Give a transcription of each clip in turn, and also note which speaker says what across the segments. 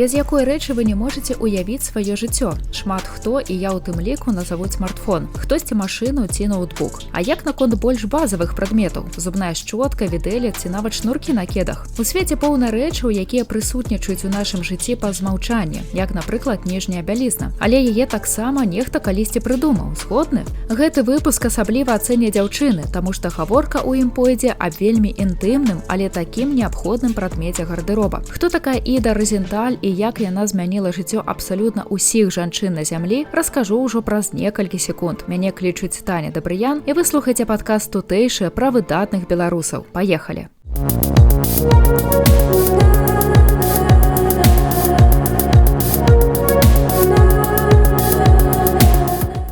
Speaker 1: Без якой рэчы вы не можаце уявіць сваё жыццё. Шмат хто, і я ў тым ліку, назавуць смартфон. Хтосьці машыну ці ноутбук. А як наконт больш базавых прадметаў? Зубная шчотка, відэлец ці нават шнуркі на кедах. У свеце поўна рэчаў, якія прысутнічаюць у нашым жыцці па змаўчанні, як, напрыклад, ніжняя бялізна. Але яе таксама нехта калісьці прыдумаў. Згодны? Гэты выпуск асабліва ацэне дзяўчыны, таму што гаворка ў ім пойдзе аб вельмі інтымным, але такім неабходным прадмеце гардэроба. Хто такая Іда Розенталь і як яна змяніла жыццё абсалютна ўсіх жанчын на зямлі, раскажу ўжо праз некалькі секунд. Мяне клічуць Таня Дабрыян, і вы слухаеце падкаст тутэйшы пра выдатных беларусаў. Паехалі!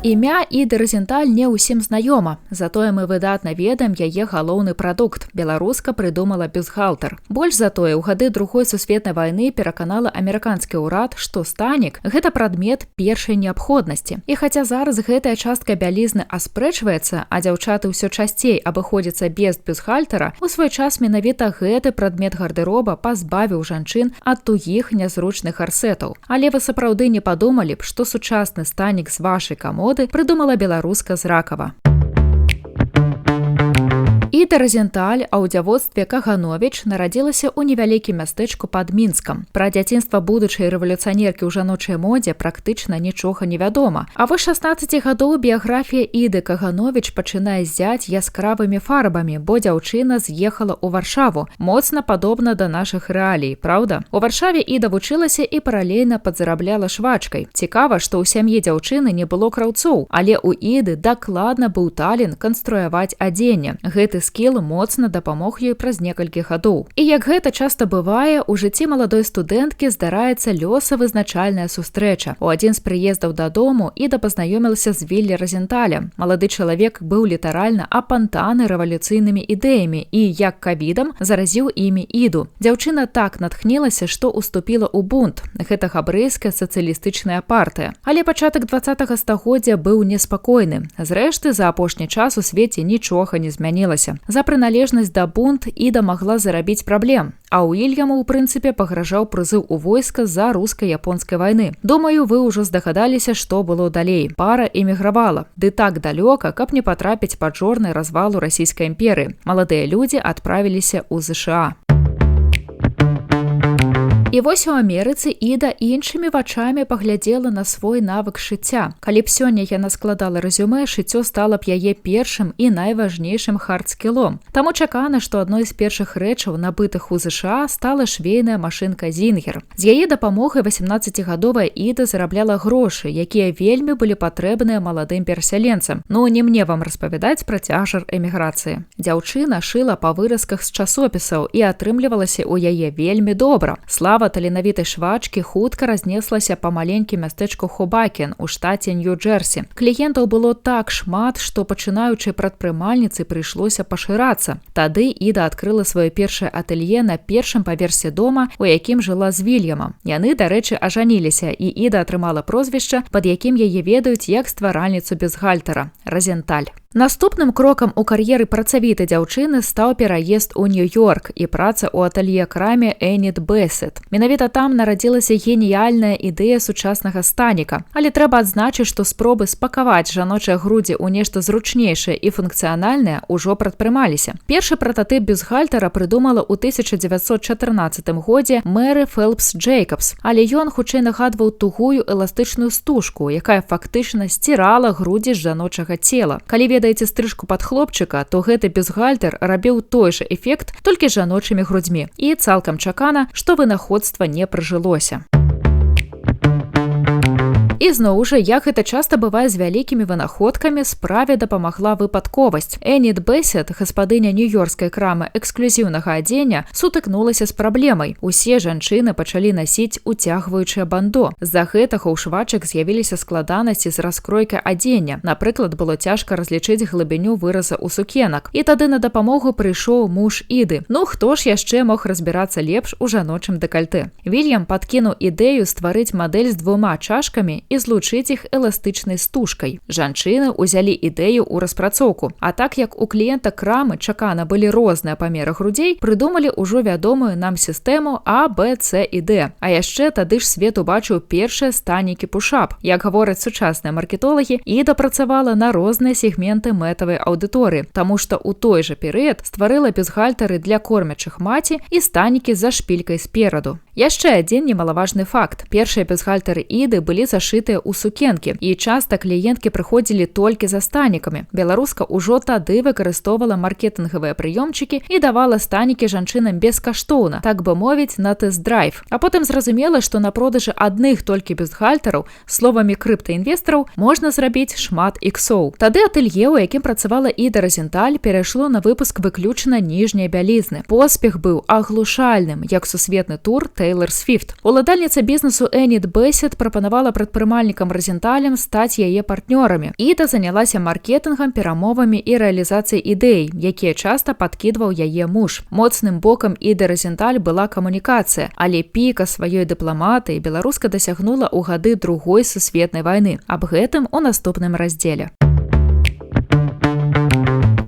Speaker 1: Імя Іды Розенталь не ўсім знаёма, затое мы выдатна ведаем яе галоўны прадукт. Беларуска прыдумала бюстгальтер. Больш затое ў гады Другой сусветнай вайны пераканала амерыканскі ўрад, што станік – гэта прадмет першай неабходнасці. І хаця зараз гэтая частка бялізны аспрэчваецца, а дзяўчаты ўсё часцей абыходзяцца без бюстгальтера, у свой час менавіта гэты прадмет гардэроба пазбавіў жанчын ад тугіх нязручных гарсетаў. Але вы сапраўды не падумалі б, што сучасны станік з вашай камоды прыдумала беларуска з Ракава. Іда Розенталь, а ў дзявоцтве Кагановіч, нарадзілася ў невялікім мястэчку пад Мінскам. Пра дзяцінства будучай рэвалюцыянеркі ў жаночай модзе практычна нічога не вядома. А вось 16 гадоў біяграфія Іды Кагановіч пачынае ззяць яскравымі фарбамі, бо дзяўчына з'ехала ў Варшаву. Моцна падобна да нашых рэалій, праўда? У Варшаве Іда вучылася і паралельна падзарабляла швачкай. Цікава, што ў сям'і дзяўчыны не было краўцоў, але ў Іды дакладна быў талент канструяваць адзенне. Гэты скіл моцна дапамог ёй праз некалькі гадоў. І як гэта часта бывае, у жыцці маладой студэнткі здараецца лёсавызначальная сустрэча. У адзін з прыездаў дадому Іда пазнаёмілася з Віллі Розенталем. Малады чалавек быў літаральна апантаны рэвалюцыйнымі ідэямі і, як кавідам, заразіў імі Іду. Дзяўчына так натхнілася, што уступіла ў бунт. Гэта габрэйская сацыялістычная партыя. Але пачатак 20-го стагоддзя быў неспакойны. Зрэшты, за апошні час у свеце нічога не змянілася. За прыналежнасць да бунт Іда магла зарабіць праблем, а Уільяму, у прынцыпе, пагражаў прызыў у войска за руска-японскай вайны. Думаю, вы ўжо здагадаліся, што было далей. Пара эмігравала. Ды так далёка, каб не патрапіць пад жорны развалу расійскай імперыі. Маладыя людзі адправіліся ў ЗША. І вось у Амерыцы Іда іншымі вачамі паглядзела на свой навык шыцця. Калі б сёння яна складала рэзюмэ, шыццё стала б яе першым і найважнейшым хард-скілом. Таму чакана, што адной з першых рэчаў, набытых у ЗША, стала швейная машынка Зінгер. З яе дапамогай 18-гадовая Іда зарабляла грошы, якія вельмі былі патрэбныя маладым перасяленцам. Ну, не мне вам распавядаць пра цяжар эміграцыі. Дзяўчына шыла па выразках з часопісаў і атрымлівалася ў яе вельмі добра. Слава таленавітай швачкі хутка разнеслася па маленькім мястэчку Хобакен у штаце Нью-Джерсі. Кліентаў было так шмат, што пачынаючай прадпрымальніцы прыйшлося пашырацца. Тады Іда адкрыла сваё першае атэлье на першым паверсе дома, у якім жыла з Вільямам. Яны, дарэчы, ажаніліся, і Іда атрымала прозвішча, пад якім яе ведаюць як стваральніцу бюстгальтера – Розенталь. Наступным крокам у кар'еры працавітай дзяўчыны стаў пераезд у Нью-Йорк і праца ў атэлье-краме Энід Бэссет. Менавіта там нарадзілася геніяльная ідэя сучаснага станіка. Але трэба адзначыць, што спробы спакаваць жаночыя грудзі ў нешта зручнейшае і функцыянальнае ўжо прадпрымаліся. Першы прататып бюстгальтера прыдумала ў 1914 годзе Мэры Фэлпс Джейкабс, але ён хутчэй нагадваў тугую эластычную стужку, якая фактычна сцірала грудзі з жаночага цела. Калі ведаеце стрыжку пад хлопчыка, то гэты бюстгальтер рабіў той жа эфект, толькі з жаночымі грудзьмі. І цалкам чакана, што вынаходства не прыжылося. І зноў жа, як гэта часта бывае з вялікімі вынаходкамі, справе дапамагла выпадковасць. Энід Бэссет, гаспадыня нью-йоркскай крамы эксклюзіўнага адзення, сутыкнулася з праблемай. Усе жанчыны пачалі насіць уцягваючае бандо. З-за гэтага ў швачак з'явіліся складанасці з раскройкай адзення. Напрыклад, было цяжка разлічыць глыбіню выраза ў сукенак. І тады на дапамогу прыйшоў муж Іды. Ну, хто ж яшчэ мог разбірацца лепш у жаночым дэкальтэ? Вільям падкінуў ідэю стварыць мадэль з двума чашкамі і злучыць іх эластычнай стужкай. Жанчыны ўзялі ідэю ў распрацоўку. А так як у кліента крамы Чакана былі розныя памеры грудзей, прыдумалі ўжо вядомую нам сістэму А, Б, С і Д. А яшчэ тады ж свет убачыў першыя станікі пушап. Як гавораць сучасныя маркетолагі, Іда працавала на розныя сегменты мэтавай аўдыторыі, таму што ў той жа перыяд стварыла бюстгальтары для кормячых маці і станікі за шпількай спераду. Яшчэ адзін немалаважны факт. Першыя бюстгальтары Іды былі зашытыя ў сукенкі, і часта кліенткі прыходзілі толькі за станікамі. Беларуска ўжо тады выкарыстоўвала маркетынгавыя прыёмчыкі і давала станікі жанчынам бескаштоўна, так бы мовіць, на тэст-драйв. А потым зразумела, што на продажы адных толькі бюстгальтараў, словамі крыптаінвестараў, можна зрабіць шмат іксоў. Тады атэлье, у якім працавала Іда Розенталь, перайшло на выпуск выключна ніжняй бялізны. Поспех быў аглушальным, як сусветны тур Тейлор Свіфт. Уладальніца бізнесу Эніт Бесет прапанавала прадпрымальнікам Розенталем стаць яе партнёрамі. Іда занялася маркетынгам, перамовамі і рэалізацыяй ідэй, якія часта падкідваў яе муж. Моцным бокам Іды Розенталь была камунікацыя, але піка сваёй дыпламатыі беларуска дасягнула ў гады другой сусветнай вайны. Аб гэтым у наступным раздзеле.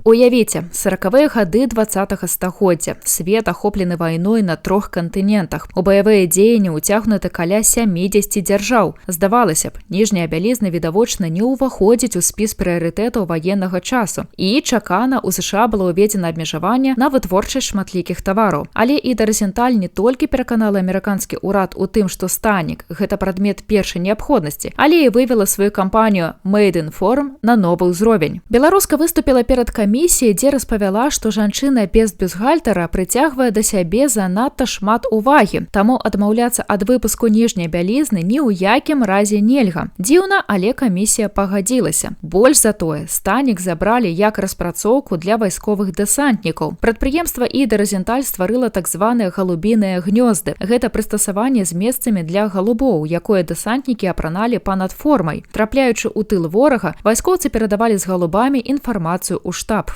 Speaker 1: Уявіце, 40-е гады 20-го стагоддзя. Свет ахоплены вайной на 3 кантынентах. У баявыя дзеянні ўцягнуты каля 70 дзяржаў. Здавалася б, ніжняя бялізна відавочна не ўваходзіць у спіс прыярытэтаў ваеннага часу. І Чакана ў США было ўведзена абмежаванне на вытворчасць шматлікіх тавараў. Але Іда Розенталь не толькі пераканала амерыканскі ўрад у тым, што станік – гэта прадмет першай неабходнасці, але і вывела сваю кампанію Made in Forum на новы ўзровень. Беларуска выступіла перад камісіі, дзе распавяла, што жанчына без бюстгальтара прыцягвае да сябе занадта шмат увагі, таму адмаўляцца ад выпуску ніжняй бялізны ні ў якім разе нельга. Дзіўна, але камісія пагадзілася. Больш за тое, станік забралі як распрацоўку для вайсковых дэсантнікаў. Прадпрыемства Іды Розенталь стварыла так званыя галубіныя гнёзды. Гэта прыстасаванне з месцамі для галубоў, якое дэсантнікі апраналі па-над формай. Трапляючы ў тыл ворага, вайскоўцы перадавалі з галубамі інфармацыю ў штаб.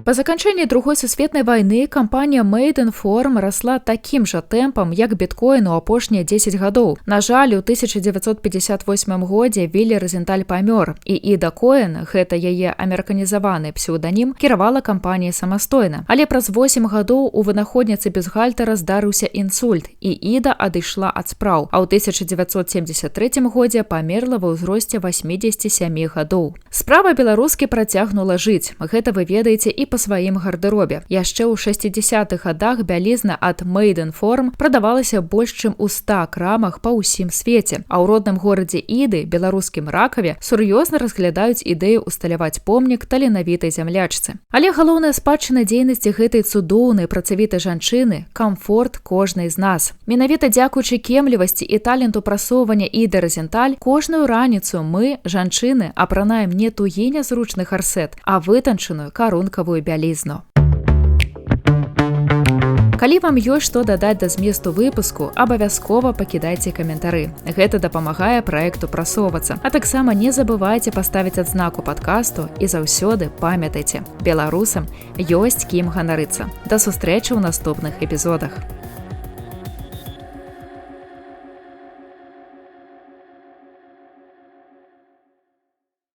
Speaker 1: Па заканчэнні Другой сусветнай вайны кампанія Made in Forum расла такім жа тэмпам, як біткоін у апошнія 10 гадоў. На жаль, у 1958 годзе Віллі Розенталь памёр, і Іда Коэн, гэта яе амерыканізаваны псеўданім, кіравала кампаніяй самастойна. Але праз 8 гадоў у вынаходніцы бюстгальтара здарыўся інсульт, і Іда адышла ад спраў, а ў 1973 годзе памерла ва ўзросце 87 гадоў. Справа беларускі працягнула жыць. Гэта вы ведаеце і па сваім гардэробе. Яшчэ ў 60-х гадах бялізна ад Made in Forum прадавалася больш чым у 100 крамах па ўсім свеце. А ў родным горадзе Іды, беларускім Ракаве, сур'ёзна разглядаюць ідэю усталяваць помнік таленавітай зямлячцы. Але галоўная спадчына дзейнасці гэтай цудоўнай працавітай жанчыны – камфорт кожнай з нас. Менавіта дзякуючы кемлівасці і таленту прасоўвання Іды Розенталь, кожную раніцу мы, жанчыны, апранаем не тугі нязручны гарсет, а вытанчаную карункавую бялізну. Калі вам ёсць што дадаць да зместу выпуску, абавязкова пакідайце каментары. Гэта дапамагае праекту прасоўвацца. А таксама не забывайце паставіць адзнаку падкасту і заўсёды памятайце, беларусам ёсць кім ганарыцца. Да сустрэчы ў наступных эпізодах.